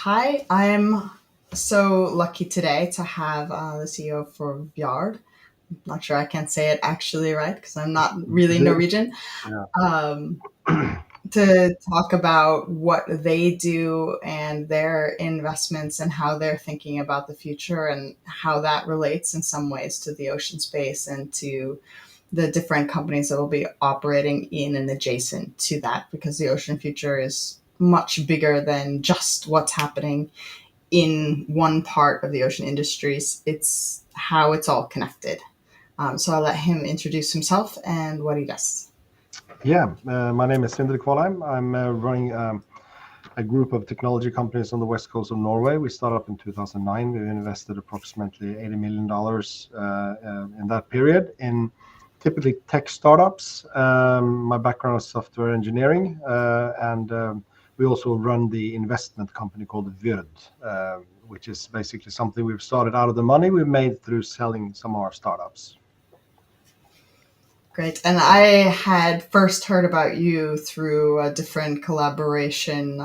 Hi, I'm so lucky today to have the CEO for Vyrd. Not sure I can say it actually right because I'm not really Good. Norwegian. Yeah. Um, to talk about what they do and their investments and how they're thinking about the future and how that relates in some ways to the ocean space and to the different companies that will be operating in and adjacent to that because the ocean future is much bigger than just what's happening in one part of the ocean industries. It's how it's all connected. So I'll let him introduce himself and what he does. Yeah. My name is Sindre Kvalheim. I'm running a group of technology companies on the west coast of Norway. We started up in 2009. We invested approximately $80 million in that period in typically tech startups. My background is software engineering, and we also run the investment company called Vyrd, which is basically something we've started out of the money we've made through selling some of our startups. Great. And I had first heard about you through a different collaboration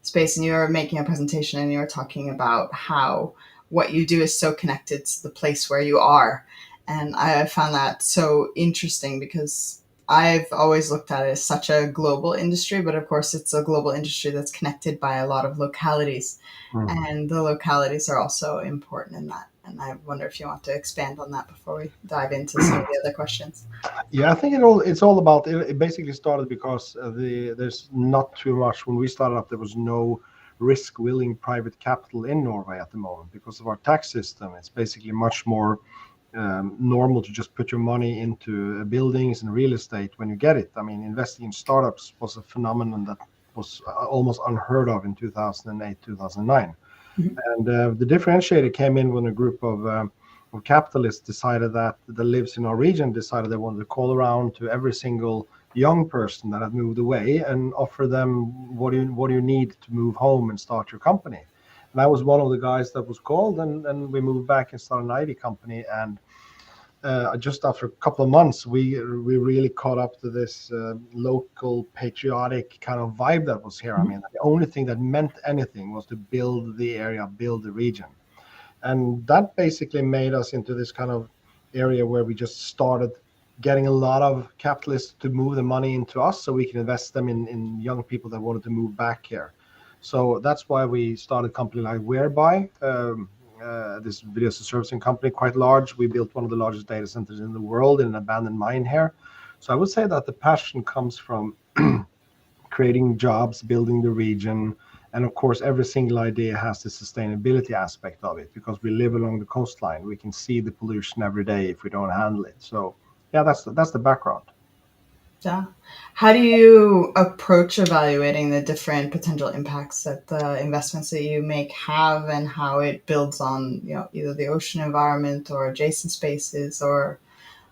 space, and you were making a presentation and you were talking about how what you do is so connected to the place where you are. And I found that so interesting because I've always looked at it as such a global industry, but of course, it's a global industry that's connected by a lot of localities. Mhm. And the localities are also important in that. And I wonder if you want to expand on that before we dive into some of the other questions. Yeah, I think it's all about it. It basically started because there's not too much. When we started up, there was no risk-willing private capital in Norway at the moment because of our tax system. It's basically much more normal to just put your money into buildings and real estate when you get it. I mean, investing in startups was a phenomenon that was almost unheard of in 2008, 2009. Mhm. And the differentiator came in when a group of capitalists decided that lives in our region decided they wanted to call around to every single young person that had moved away and offer them what do you need to move home and start your company. And I was one of the guys that was called, and we moved back and started an IT company. And just after a couple of months, we really caught up to this local patriotic kind of vibe that was here. I Mhm. mean, the only thing that meant anything was to build the area, build the region, and that basically made us into this kind of area where we just started getting a lot of capitalists to move the money into us so we can invest them in young people that wanted to move back here. So that's why we started a company like Whereby, this video servicing company, quite large. We built one of the largest data centers in the world in an abandoned mine here. So I would say that the passion comes from creating jobs, building the region. And of course, every single idea has the sustainability aspect of it because we live along the coastline. We can see the pollution every day if we don't handle it. So, yeah, that's the background. Yeah. How do you approach evaluating the different potential impacts that the investments that you make have and how it builds on, either the ocean environment or adjacent spaces or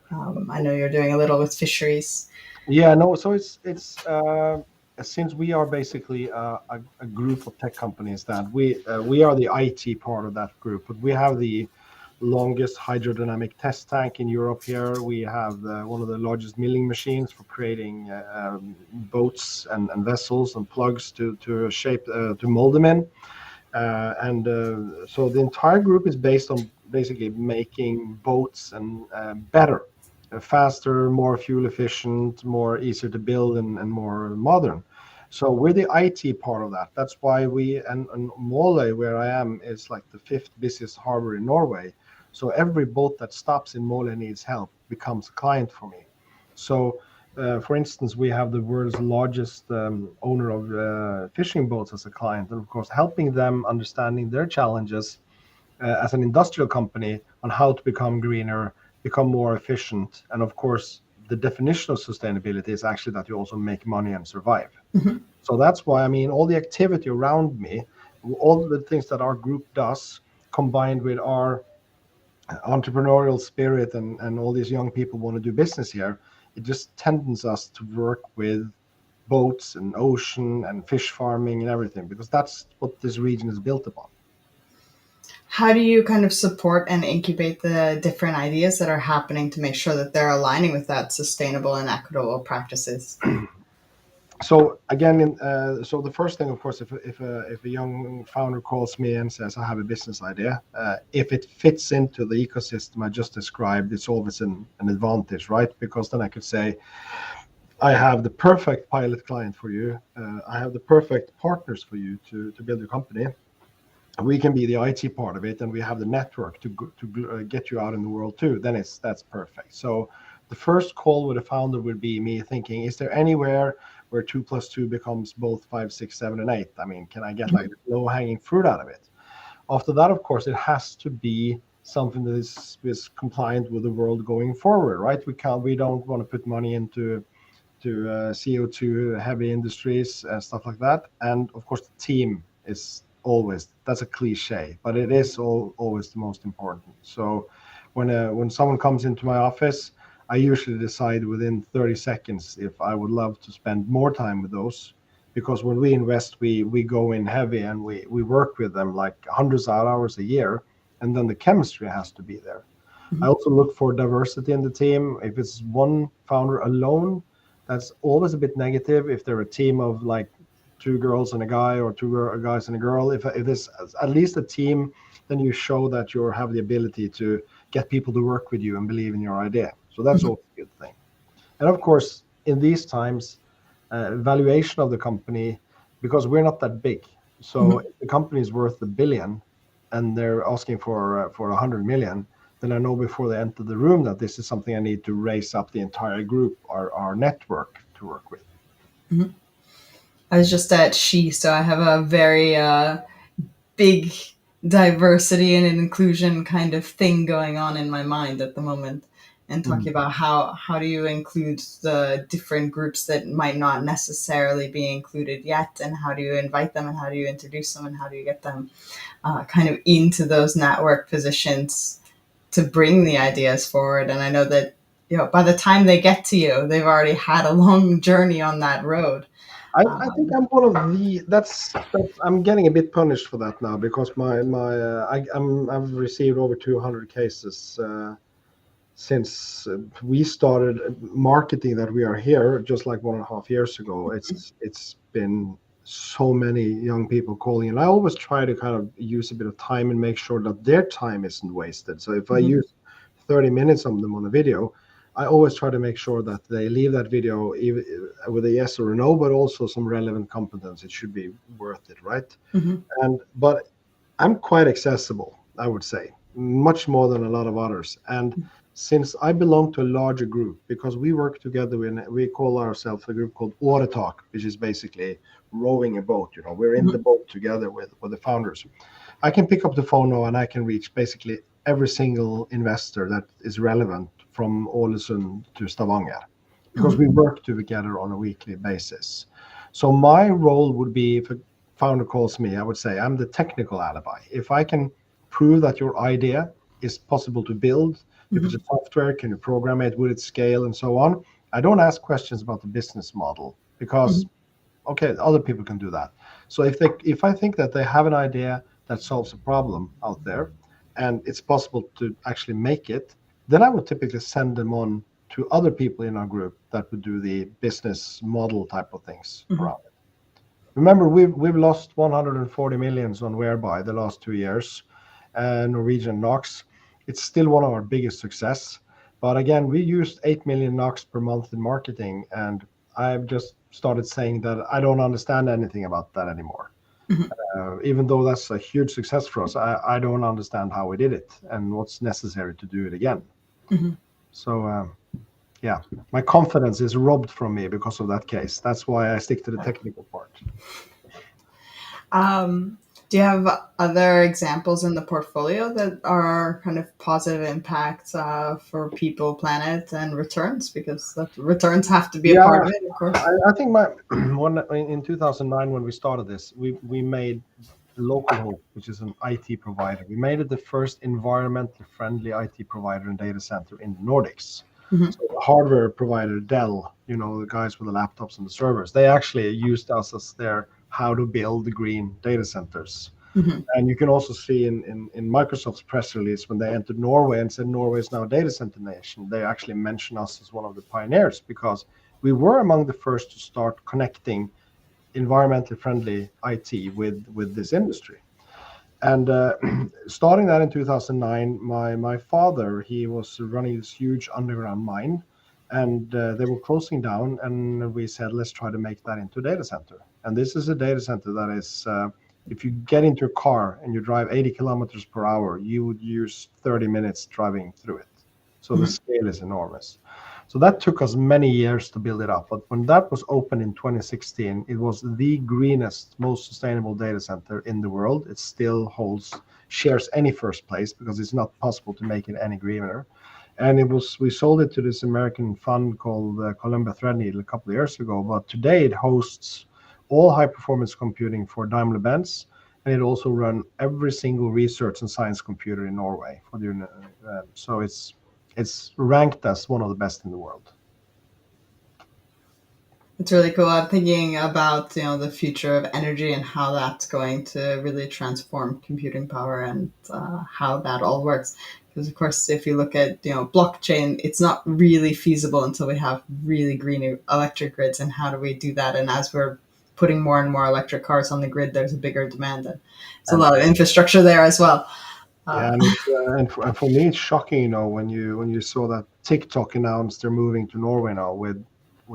I know you're doing a little with fisheries. Yeah, no. So it's since we are basically a group of tech companies that we are the IT part of that group, but we have the longest hydrodynamic test tank in Europe here. We have one of the largest milling machines for creating boats and vessels and plugs to shape to mold them in. And So the entire group is based on basically making boats and better, faster, more fuel efficient, more easier to build, and more modern. So we're the IT part of that. That's why and Måløy, where I am, is like the fifth busiest harbor in Norway. So every boat that stops in Måløy needs help becomes a client for me. So for instance, we have the world's largest owner of fishing boats as a client, and of course, helping them understanding their challenges as an industrial company on how to become greener, become more efficient, and of course, the definition of sustainability is actually that you also make money and survive. Mhm. So that's why I mean all the activity around me, all the things that our group does, combined with our entrepreneurial spirit and all these young people want to do business here, it just tends us to work with boats and ocean and fish farming and everything because that's what this region is built upon. How do you kind of support and incubate the different ideas that are happening to make sure that they're aligning with that sustainable and equitable practices? So again, so the first thing, of course, if a young founder calls me and says I have a business idea, if it fits into the ecosystem I just described, it's always an advantage, right? Because then I could say I have the perfect pilot client for you. I have the perfect partners for you to build your company. We can be the IT part of it, and we have the network to get you out in the world too. Then that's perfect. So the first call with a founder would be me thinking, is there anywhere where 2 plus 2 becomes both 5, 6, 7, and 8? I mean, can I get like low hanging fruit out of it? After that, of course, it has to be something that is compliant with the world going forward, right? We don't want to put money into CO2 heavy industries and stuff like that. And of course, the team is always, that's a cliche, but it is always the most important. So when someone comes into my office, I usually decide within 30 seconds if I would love to spend more time with those. Because when we invest, we go in heavy and we work with them like hundreds of hours a year, and then the chemistry has to be there. I Mhm. also look for diversity in the team. If it's one founder alone, that's always a bit negative. If they're a team of like two girls and a guy, or two guys and a girl, if there's at least a team, then you show that you have the ability to get people to work with you and believe in your idea. So that's Mhm. always a good thing. And of course, in these times, valuation of the company, because we're not that big. So Mhm. if the company is worth 1 billion and they're asking for 100 million, then I know before they enter the room that this is something I need to raise up the entire group, our network to work with. Mhm. I was just at She, so I have a very big diversity and inclusion kind of thing going on in my mind at the moment, and Mm. talking about how do you include the different groups that might not necessarily be included yet, and how do you invite them, and how do you introduce them, and how do you get them kind of into those network positions to bring the ideas forward. And I know that, by the time they get to you, they've already had a long journey on that road. I think I'm one of the that's I'm getting a bit punished for that now, because I've received over 200 cases since we started marketing that we are here, just like 1.5 years ago. It's been so many young people calling, and I always try to kind of use a bit of time and make sure that their time isn't wasted. So if I Mhm. use 30 minutes of them on a video, I always try to make sure that they leave that video either with a yes or a no, but also some relevant competence. It should be worth it, right? Mhm. And but I'm quite accessible, I would say, much more than a lot of others. And since I belong to a larger group, because we work together, we call ourselves a group called Water Talk, which is basically rowing a boat. We're in the Mhm. boat together with the founders. I can pick up the phone now and I can reach basically every single investor that is relevant from Ålesund to Stavanger, because Mhm. we work together on a weekly basis. So my role would be, if a founder calls me, I would say I'm the technical alibi. If I can prove that your idea is possible to build, if it's a Mhm. software, can you program it, will it scale, and so on. I don't ask questions about the business model, because Mhm. okay, other people can do that. So if I think that they have an idea that solves a problem out there and it's possible to actually make it, then I would typically send them on to other people in our group that would do the business model type of things Mhm. around it. Remember, we've lost 140 millions on Whereby the last 2 years, Norwegian NOx. It's still one of our biggest success. But again, we used 8 million NOx per month in marketing, and I've just started saying that I don't understand anything about that anymore. Mhm. Even though that's a huge success for us, I don't understand how we did it and what's necessary to do it again. Mhm. So yeah, my confidence is robbed from me because of that case. That's why I stick to the technical part. Do you have other examples in the portfolio that are kind of positive impacts for people, planet, and returns? Because the returns have to be a part Yeah, of it, of course. I think my one in 2009 when we started this, we made Local Hope, which is an IT provider. We made it the first environmentally friendly IT provider and data center in the Nordics. Mhm. So the hardware provider Dell, the guys with the laptops and the servers, they actually used us as their how to build the green data centers. Mhm. And you can also see in Microsoft's press release when they entered Norway and said Norway is now a data center nation, they actually mention us as one of the pioneers, because we were among the first to start connecting environmentally friendly IT with this industry. And starting that in 2009, my father, he was running this huge underground mine, and they were closing down. And we said, let's try to make that into a data center. And this is a data center that is, if you get into a car and you drive 80 kilometers per hour, you would use 30 minutes driving through it. So the Mhm. scale is enormous. So that took us many years to build it up. But when that was opened in 2016, it was the greenest, most sustainable data center in the world. It still shares any first place because it's not possible to make it any greener. And we sold it to this American fund called Columbia Threadneedle a couple of years ago. But today it hosts all high performance computing for Daimler Benz, and it also runs every single research and science computer in Norway for the so it's ranked as one of the best in the world. It's really cool. I'm thinking about the future of energy and how that's going to really transform computing power and how that all works. Because of course, if you look at blockchain, it's not really feasible until we have really green electric grids. And how do we do that? And as we're putting more and more electric cars on the grid, there's a bigger demand. And it's a And lot of infrastructure there as well. yeah, Uh, and for me, it's shocking, when you saw that TikTok announced they're moving to Norway now with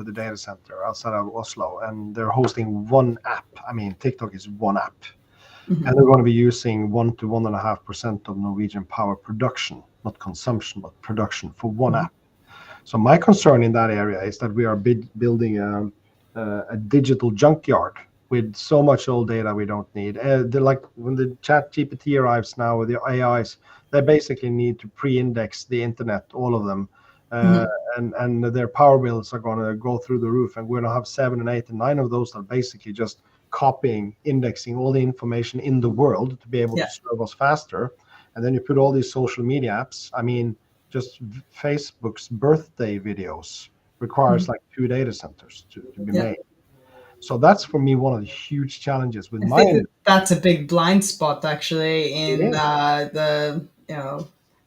the data center outside of Oslo, and they're hosting one app. I mean, TikTok is one app, and mhm, they're going to be using 1 to 1.5% of Norwegian power production, not consumption, but production for one mhm, app. So my concern in that area is that we are building a digital junkyard with so much old data we don't need. They're like when the chat GPT arrives now with the AIs, they basically need to pre-index the internet, all of them. Uh, mhm. and their power bills are going to go through the roof. And we're going to have 7 and 8 and 9 of those that are basically just copying, indexing all the information in the world to be able to Yeah. serve us faster. And then you put all these social media apps. I mean, just Facebook's birthday videos requires Mhm. like 2 data centers to be Yeah. made. So that's for me one of the huge challenges with I my think that industry. that's a big blind spot actually It in is. the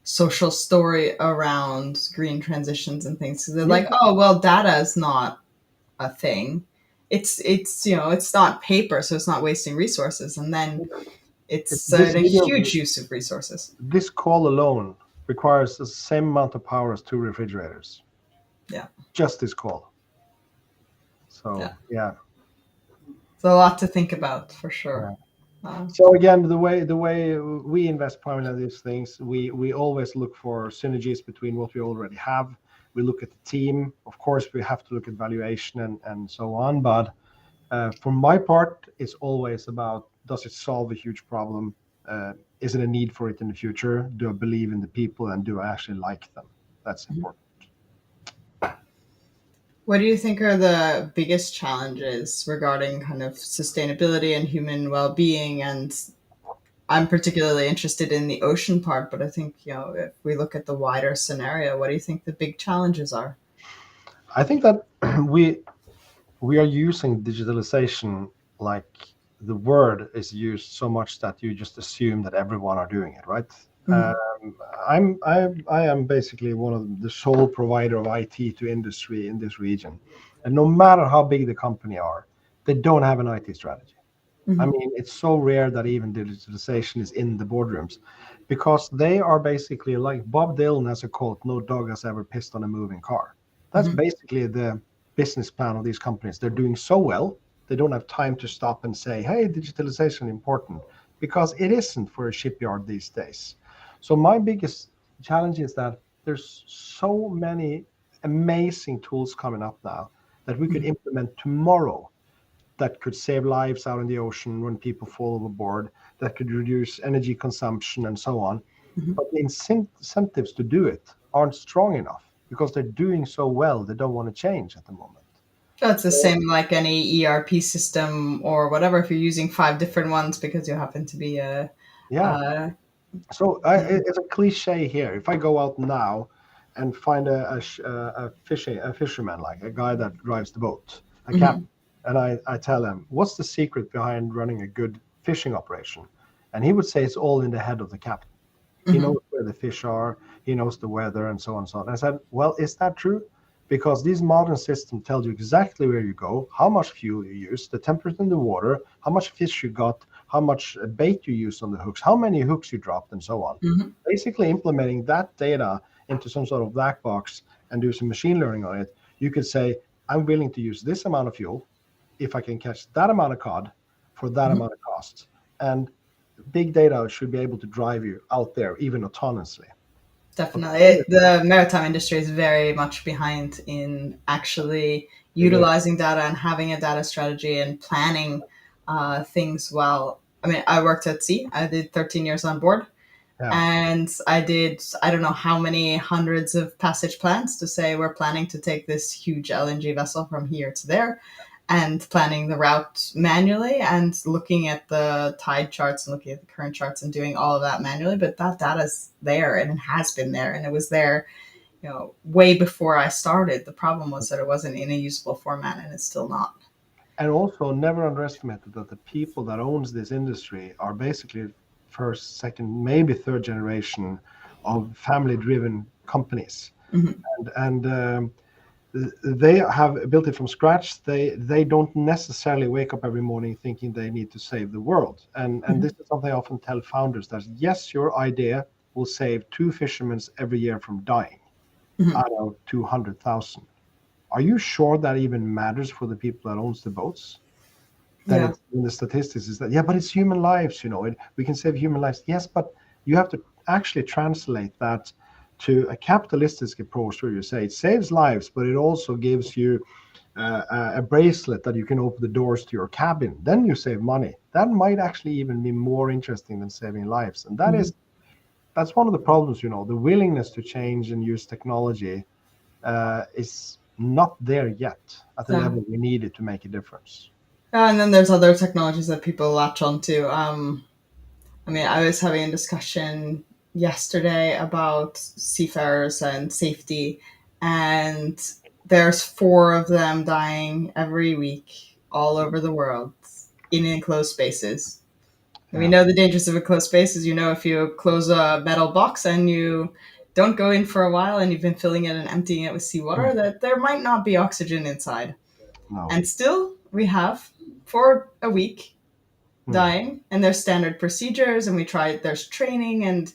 social story around green transitions and things. So they're Yeah. like, oh well, data is not a thing. It's not paper, so it's not wasting resources, and then it's This a video, huge use of resources. this call alone requires the same amount of power as 2 refrigerators. Yeah, Just this call. yeah. So yeah. It's a lot to think about for Yeah. sure. Uh, So again, the way we invest primarily in these things, we always look for synergies between what we already have. We look at the team. Of course, we have to look at valuation and so on. But for my part, it's always about, does it solve a huge problem? Is it a need for it in the future? Do I believe in the people, and do I actually like them? That's important. What do you think are the biggest challenges regarding kind of sustainability and human well-being? And I'm particularly interested in the ocean part, but I think, if we look at the wider scenario, what do you think the big challenges are? I think that we are using digitalization like the word is used so much that you just assume that everyone are doing it, right? Mm-hmm. I am basically one of the sole provider of IT to industry in this region, and no matter how big the company are, they don't have an IT strategy. I Mm-hmm. mean, it's so rare that even digitalization is in the boardrooms, because they are basically like Bob Dylan has a quote: "No dog has ever pissed on a moving car." That's Mm-hmm. basically the business plan of these companies. They're doing so well, they don't have time to stop and say, "Hey, digitalization important," because it isn't for a shipyard these days. So my biggest challenge is that there's so many amazing tools coming up now that we could implement tomorrow, that could save lives out in the ocean when people fall overboard, that could reduce energy consumption and so on. Mm-hmm. But the incentives to do it aren't strong enough because they're doing so well, they don't want to change at the moment. So it's the So, same like any ERP system or whatever. If you're using five different ones because you happen to be yeah. uh, So it's a cliche here. If I go out now and find a fisherman, like a guy that drives the boat, a mhm, captain, and I tell him, what's the secret behind running a good fishing operation? And he would say it's all in the head of the captain. He mhm, knows where the fish are, he knows the weather, and so on and so on. I said, well, is that true? because these modern systems tell you exactly where you go, how much fuel you use, the temperature in the water, how much fish you got, how much bait you use on the hooks, how many hooks you dropped, and so on. Hmm. Basically, implementing that data into some sort of black box and do some machine learning on it, you could say, I'm willing to use this amount of fuel if I can catch that amount of cod for that Hmm. amount of cost. And big data should be able to drive you out there, even autonomously. But the Definitely. problem is that The maritime industry is very much behind in actually it is, utilizing data and having a data strategy and planning things well. I mean, I worked at sea. I did 13 years on board, yeah, and I did, I don't know how many hundreds of passage plans to say we're planning to take this huge LNG vessel from here to there, and planning the route manually and looking at the tide charts and looking at the current charts and doing all of that manually. But that data's there and it has been there and it was there, way before I started. The problem was that it wasn't in a usable format and it's still not. and also never underestimate that the people that owns this industry are basically first, second, maybe third generation of family-driven companies, Hmm. and they have built it from scratch. They don't necessarily wake up every morning thinking they need to save the world. And Hmm. this is something I often tell founders that yes, your idea will save two fishermen every year from dying Hmm. out of 200,000. Are you sure that even matters for the people that owns the boats? That Yeah. it's in the statistics is that, yeah, but it's human lives, we can save human lives. Yes, but you have to actually translate that to a capitalistic approach where you say it saves lives, but it also gives you a bracelet that you can open the doors to your cabin. Then you save money. That might actually even be more interesting than saving lives. And Hmm. that's one of the problems. The willingness to change and use technology is not there yet at the Yeah. level we need it to make a difference. And then there's other technologies that people latch onto. I mean, I was having a discussion yesterday about seafarers and safety, and there's four of them dying every week all over the world in enclosed spaces. And we Yeah. know the dangers of enclosed spaces. If you close a metal box and you don't go in for a while and you've been filling it and emptying it with seawater, Mm. that there might not be oxygen inside. No. And still, we have for a week Mm. dying, and there's standard procedures, and there's training, and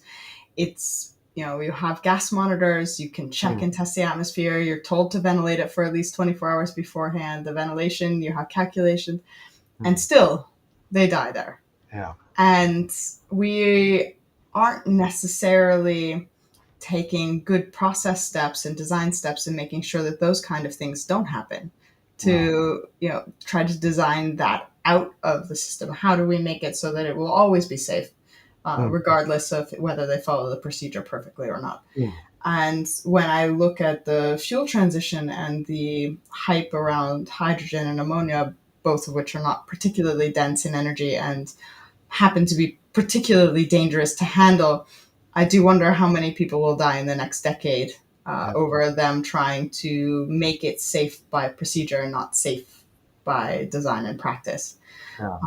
it's, you have gas monitors, you can check Mm. and test the atmosphere, you're told to ventilate it for at least 24 hours beforehand, the ventilation, you have calculations, and Mm. still they die there. Yeah. And we aren't necessarily taking good process steps and design steps and making sure that those kind of things don't happen, No. to try to design that out of the system. How do we make it so that it will always be safe, Mm. regardless of whether they follow the procedure perfectly or not? Mm. And when I look at the fuel transition and the hype around hydrogen and ammonia, both of which are not particularly dense in energy and happen to be particularly dangerous to handle, I do wonder how many people will die in the next decade Yeah. over them trying to make it safe by procedure and not safe by design and practice. Yeah.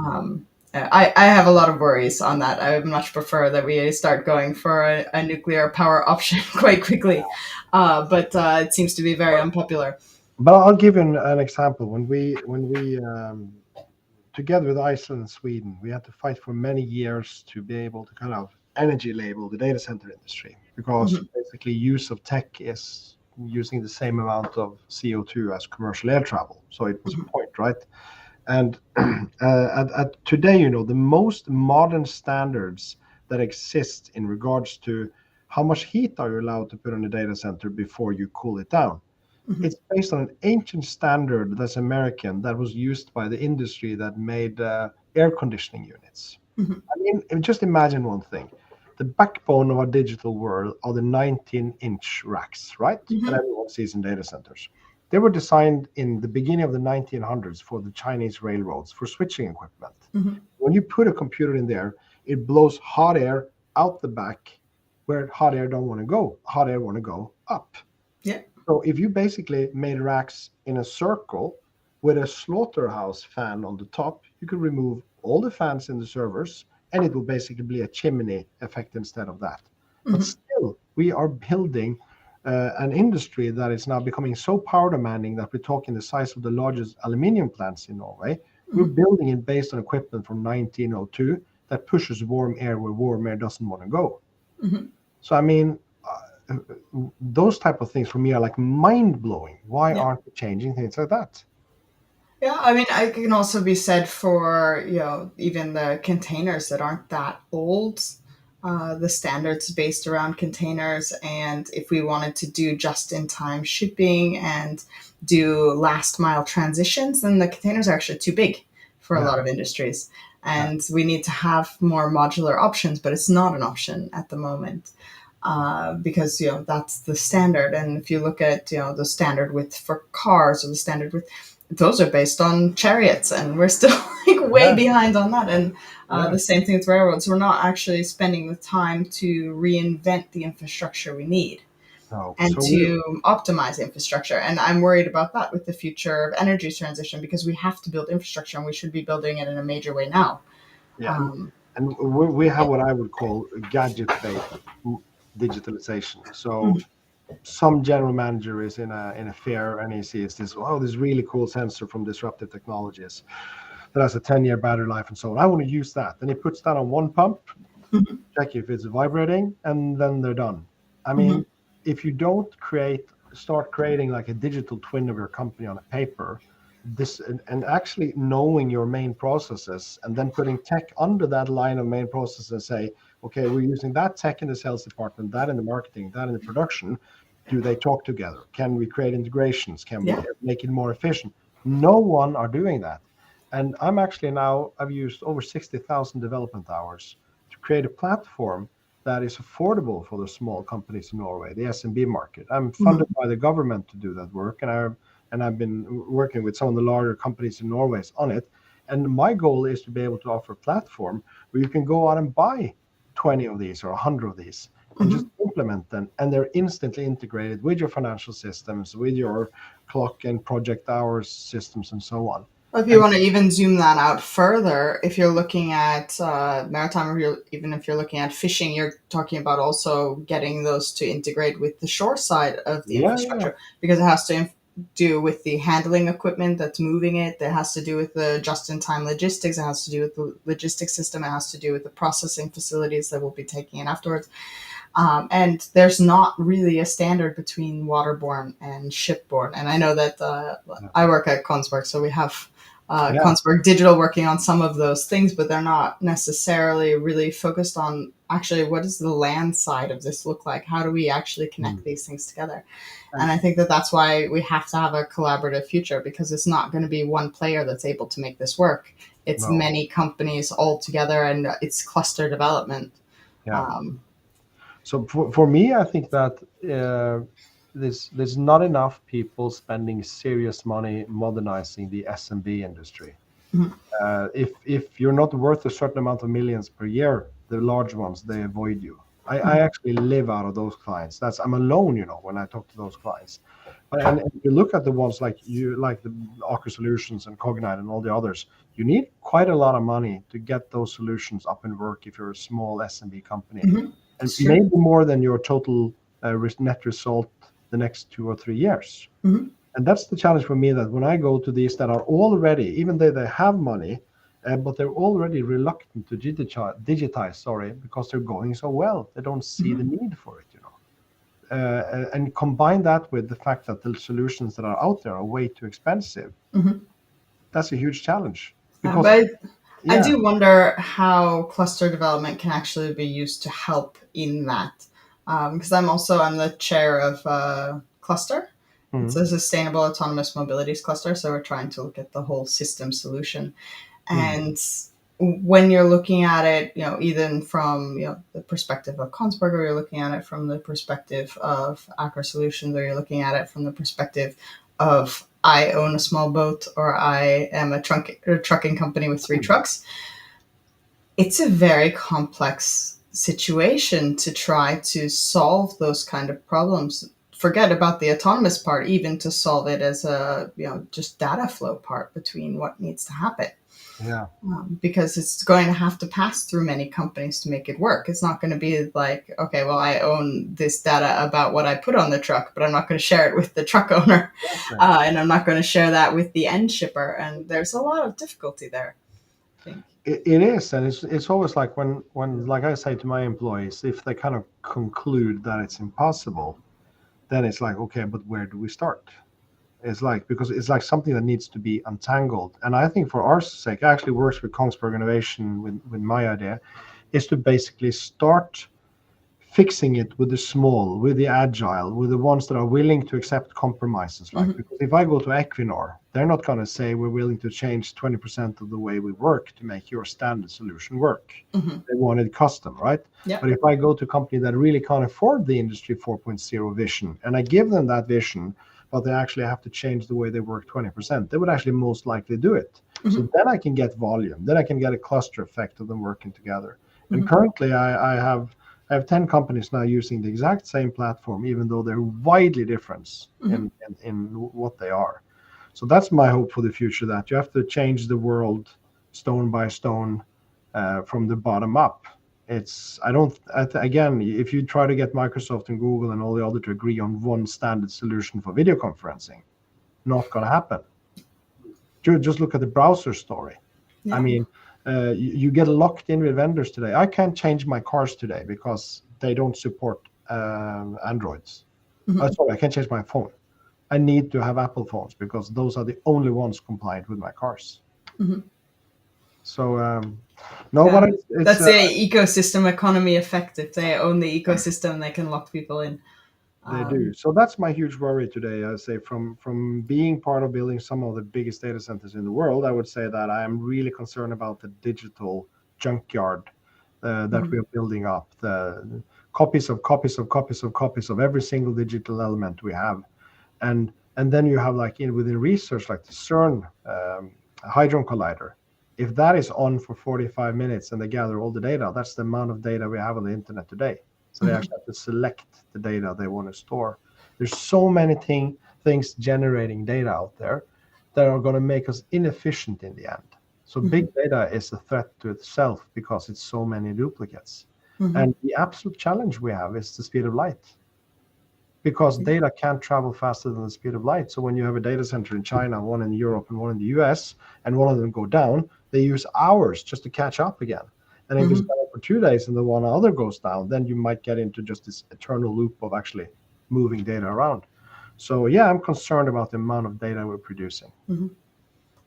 I have a lot of worries on that. I would much prefer that we start going for a nuclear power option quite quickly, but it seems to be very unpopular. But I'll give you an example. When we together with Iceland and Sweden, we had to fight for many years to be able to kind of energy label the data center industry, because Hmm. basically use of tech is using the same amount of CO2 as commercial air travel. So it was a Hmm. point, right? And at today, the most modern standards that exist in regards to how much heat are you allowed to put on a data center before you cool it down. Hmm. It's based on an ancient standard that's American, that was used by the industry that made air conditioning units. Hmm. I mean, just imagine one thing. The backbone of our digital world are the 19-inch racks, right? That Hmm. everyone sees in data centers. They were designed in the beginning of the 1900s for the Chinese railroads for switching equipment. Hmm. When you put a computer in there, it blows hot air out the back where hot air don't want to go. Hot air want to go up. Yeah. So if you basically made racks in a circle with a slaughterhouse fan on the top, you could remove all the fans in the servers, and it will basically be a chimney effect instead of that. But Hmm. still, we are building an industry that is now becoming so power demanding that we're talking the size of the largest aluminium plants in Norway. We're Mhm. building it based on equipment from 1902 that pushes warm air where warm air doesn't want to go. Mhm. So I mean, those type of things for me are like mind blowing. Why Yeah. aren't we changing things like that? Yeah, I mean, I can also be said for, even the containers that aren't that old. The standards based around containers, and if we wanted to do just in time shipping and do last mile transitions, then the containers are actually too big for a Yeah, lot of industries. yeah, And we need to have more modular options, but it's not an option at the moment. Because that's the standard. And if you look at the standard width for cars or the standard width, those are based on chariots, and we're still like way yeah, behind on that. And yeah. the same thing with railroads. We're not actually spending the time to reinvent the infrastructure we need No. and So we, to optimize infrastructure. And I'm worried about that with the future of energy transition, because we have to build infrastructure and we should be building it in a major way now. yeah, Um, and we have what I would call gadget-based digitalization. So mhm, some general manager is in a fair and he sees this, oh, this really cool sensor from Disruptive Technologies that has a 10-year battery life and so on. I want to use that. Then he puts that on one pump, mhm, check if it's vibrating, and then they're done. I mhm, mean, if you don't start creating like a digital twin of your company on a paper, this and actually knowing your main processes and then putting tech under that line of main processes and say, okay, we're using that tech in the sales department, that in the marketing, that in the production. Do they talk together? Can we create integrations? Can we yeah. make it more efficient? No one are doing that. And I'm actually now, I've used over 60,000 development hours to create a platform that is affordable for the small companies in Norway, the SMB market. I'm funded Mhm, by the government to do that work, and I've been working with some of the larger companies in Norway on it. And my goal is to be able to offer a platform where you can go out and buy 20 of these or 100 of these and just mhm. implement them, and they're instantly integrated with your financial systems, with your clock and project hours systems, and so on. Well, if you And want to even zoom that out further, if you're looking at maritime, or even if you're looking at fishing, you're talking about also getting those to integrate with the shore side of the yeah, yeah, infrastructure, because it has to do with the handling equipment that's moving it. It has to do with the just-in-time logistics. It has to do with the logistics system. It has to do with the processing facilities that will be taking it afterwards. And there's not really a standard between waterborne and shipborne. And I know that yeah, I work at Kongsberg, so we have yeah. Kongsberg Digital working on some of those things, but they're not necessarily really focused on actually what does the land side of this look like? How do we actually connect Mm. these things together? And And I think that that's why we have to have a collaborative future, because it's not going to be one player that's able to make this work. It's no, many companies all together, and it's cluster development. yeah. Um, So for me, I think that there's not enough people spending serious money modernizing the SMB industry. mhm, If you're not worth a certain amount of millions per year, the large ones they avoid you. I mhm, actually live out of those clients. I'm alone, when I talk to those clients. And if you look at the ones like the Aker Solutions and Cognite and all the others, you need quite a lot of money to get those solutions up and work if you're a small SMB company, mhm. and It's true. maybe more than your total net result the next 2 or 3 years. Mhm, And that's the challenge for me, that when I go to these that are already, even though they have money, but they're already reluctant to digitize, sorry, because they're going so well, they don't see the mhm, need for it. And combine that with the fact that the solutions that are out there are way too expensive. mhm. That's a huge challenge But because, I yeah. do wonder how cluster development can actually be used to help in that. Because I'm the chair of cluster. It's Mhm. a sustainable autonomous mobilities cluster, so we're trying to look at the whole system solution. Mhm. And when you're looking at it, even from the perspective of Kongsberg, or you're looking at it from the perspective of Aker Solutions, or you're looking at it from the perspective of I own a small boat, or I am a trucking company with three Mhm. trucks, it's a very complex situation to try to solve those kind of problems forget about the autonomous part, even to solve it as a, just data flow part between what needs to happen. Yeah. Because it's going to have to pass through many companies to make it work. It's not going to be like, okay, well, I own this data about what I put on the truck, but I'm not going to share it with the truck owner. Exactly. And I'm not going to share that with the end shipper. And there's a lot of difficulty there, I think. It is, and it's always like when like I say to my employees, if they kind of conclude that it's impossible, then it's like, okay, but where do we start? It's like, because it's like something that needs to be untangled. And I think for our sake, it actually works with Kongsberg Innovation with my idea, is to basically start fixing it with the small, with the agile, with the ones that are willing to accept compromises. Like, because if I go to Equinor, they're not going to say we're willing to change 20% of the way we work to make your standard solution work. They want it custom, right? Yeah. But if I go to a company that really can't afford the Industry 4.0 vision, and I give them that vision, but they actually have to change the way they work 20%, they would actually most likely do it. So then I can get volume, then I can get a cluster effect of them working together. And currently I have 10 companies now using the exact same platform, even though they're widely different in what they are. So that's my hope for the future, that you have to change the world stone by stone, from the bottom up. Again, if you try to get Microsoft and Google and all the other to agree on one standard solution for video conferencing, not going to happen. Just look at the browser story. Yeah. I mean, you get locked in with vendors today. I can't change my cars today because they don't support Androids. Sorry, I can't change my phone. I need to have Apple phones because those are the only ones compliant with my cars. So no, but it's that's the ecosystem economy effect. If they own the ecosystem, they can lock people in. They do. So that's my huge worry today. I say from being part of building some of the biggest data centers in the world, I would say that I am really concerned about the digital junkyard that we are building up. The copies of copies of copies of copies of every single digital element we have, and then you have, like, within research, like the CERN Hadron Collider. If that is on for 45 minutes and they gather all the data, that's the amount of data we have on the internet today. So they actually have to select the data they want to store. There's so many things generating data out there that are going to make us inefficient in the end. So big data is a threat to itself because it's so many duplicates. And the absolute challenge we have is the speed of light, because data can't travel faster than the speed of light. So when you have a data center in China, one in Europe and one in the US, and one of them go down, they use hours just to catch up again. And if it's down for 2 days and the one other goes down, then you might get into just this eternal loop of actually moving data around. So yeah, I'm concerned about the amount of data we're producing.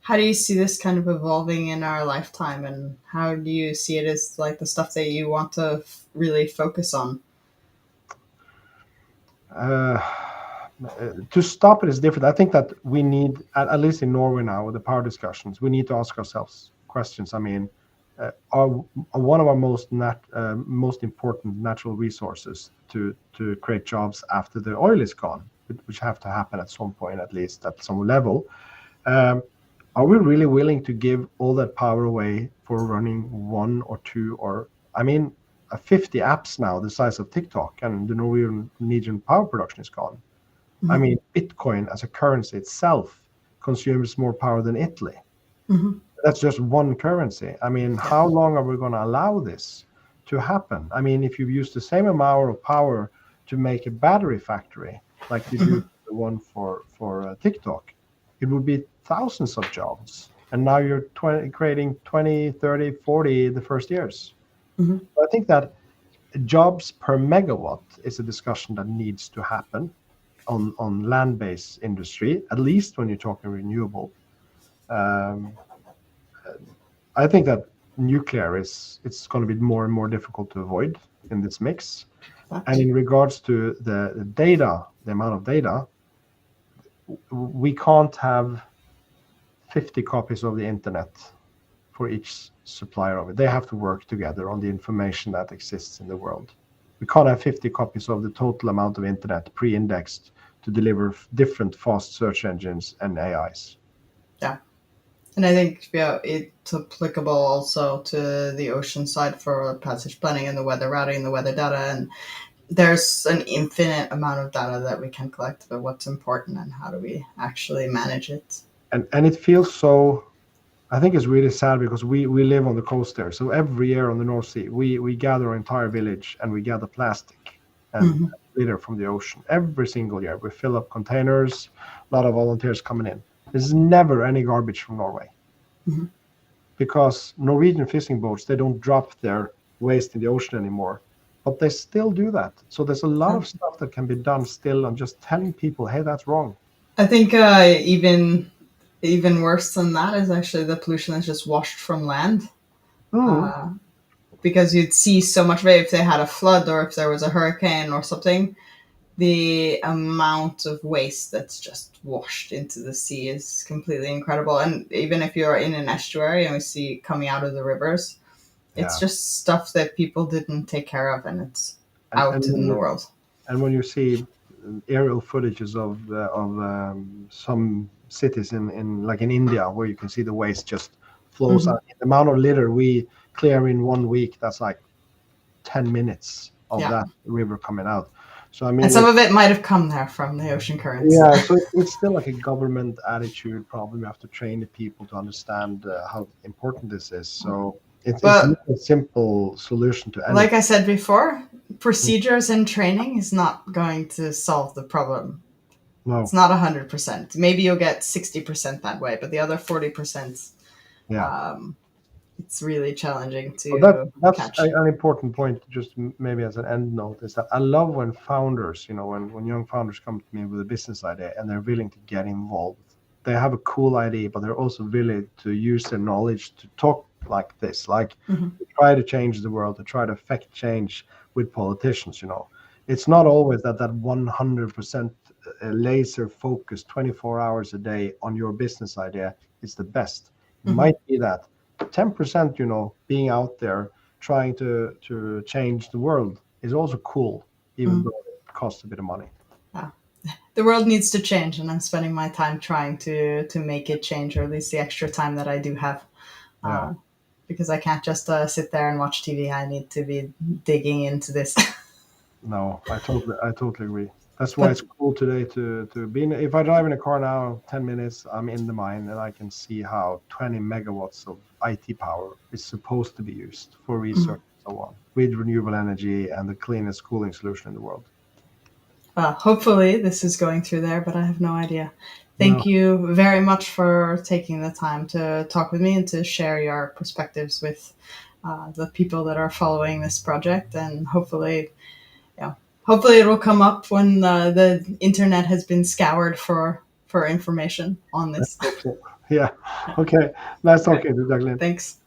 How do you see this kind of evolving in our lifetime, and how do you see it as like the stuff that you want to really focus on? To stop it is different. I think that we need, at least in Norway now, with the power discussions, we need to ask ourselves questions. I mean, are one of our most important natural resources to create jobs after the oil is gone, which have to happen at some point, at least at some level. Are we really willing to give all that power away for running one or two, or, I mean, 50 apps now the size of TikTok, and the Norwegian power production is gone? I mean, Bitcoin as a currency itself consumes more power than Italy. That's just one currency. I mean, how long are we going to allow this to happen? I mean, if you use the same amount of power to make a battery factory, like you do the one for TikTok, it would be thousands of jobs. And now you're creating 20, 30, 40 the first years. I think that jobs per megawatt is a discussion that needs to happen on land-based industry, at least when you're talking renewable. I think that nuclear it's going to be more and more difficult to avoid in this mix. And in regards to the data, the amount of data, we can't have 50 copies of the internet for each supplier of it. They have to work together on the information that exists in the world. We can't have 50 copies of the total amount of internet pre-indexed to deliver different fast search engines and AIs. Yeah. And I think it's applicable also to the ocean side for passage planning and the weather routing and the weather data. And there's an infinite amount of data that we can collect about what's important and how do we actually manage it. And it feels so. I think it's really sad because we live on the coast there. So every year on the North Sea, we gather an entire village and we gather plastic and Hmm. litter from the ocean every single year. We fill up containers, a lot of volunteers coming in. There's never any garbage from Norway Hmm. because Norwegian fishing boats, they don't drop their waste in the ocean anymore, but they still do that. So there's a lot of stuff that can be done still on just telling people, hey, that's wrong. I think even worse than that is actually the pollution that's just washed from land. Mm, Uh, because you'd see so much of it if they had a flood or if there was a hurricane or something. The amount of waste that's just washed into the sea is completely incredible. And even if you're in an estuary and we see coming out of the rivers, it's yeah. just stuff that people didn't take care of and it's And, out and in the world. and when you see aerial footages of some cities in like in India where you can see the waste just flows Hmm. out. The amount of litter we clear in 1 week, that's like 10 minutes of Yeah. that river coming out. So I And mean, some of it might have come there from the ocean currents. yeah, so it's still like a government attitude problem. You have to train the people to understand how important this is. So it's not But a simple solution to like anything. I said before, procedures and training is not going to solve the problem. It's No, not 100%. Maybe you'll get 60% that way, but the other 40%, yeah. um, it's really challenging Well, that to that's catch. an important point. Just maybe as an end note is that I love when founders, when young founders come to me with a business idea and they're willing to get involved. They have a cool idea, but they're also willing to use their knowledge to talk like this, like Hmm. to try to change the world, to try to affect change with politicians. It's not always that 100% laser focus 24 hours a day on your business idea is the best. It Hmm. might be that 10%, being out there trying to change the world is also cool, even Hmm. though it costs a bit of money. Yeah. The world needs to change, and I'm spending my time trying to make it change, or at least the extra time that I do have, Yeah. uh, because I can't just sit there and watch TV. I need to be digging into this. No, I totally agree. That's why But it's cool today to be in. If I drive in a car now, 10 minutes, I'm in the mine and I can see how 20 megawatts of IT power is supposed to be used for research and so on with renewable energy and the cleanest cooling solution in the world. hopefully this is going through there, but I have no idea. No, Thank you very much for taking the time to talk with me and to share your perspectives with the people that are following this project. And hopefully, yeah, hopefully it will come up when the internet has been scoured for information on let's this. hope so. Yeah. Okay. Nice All right, talking to you, Jacqueline. thanks.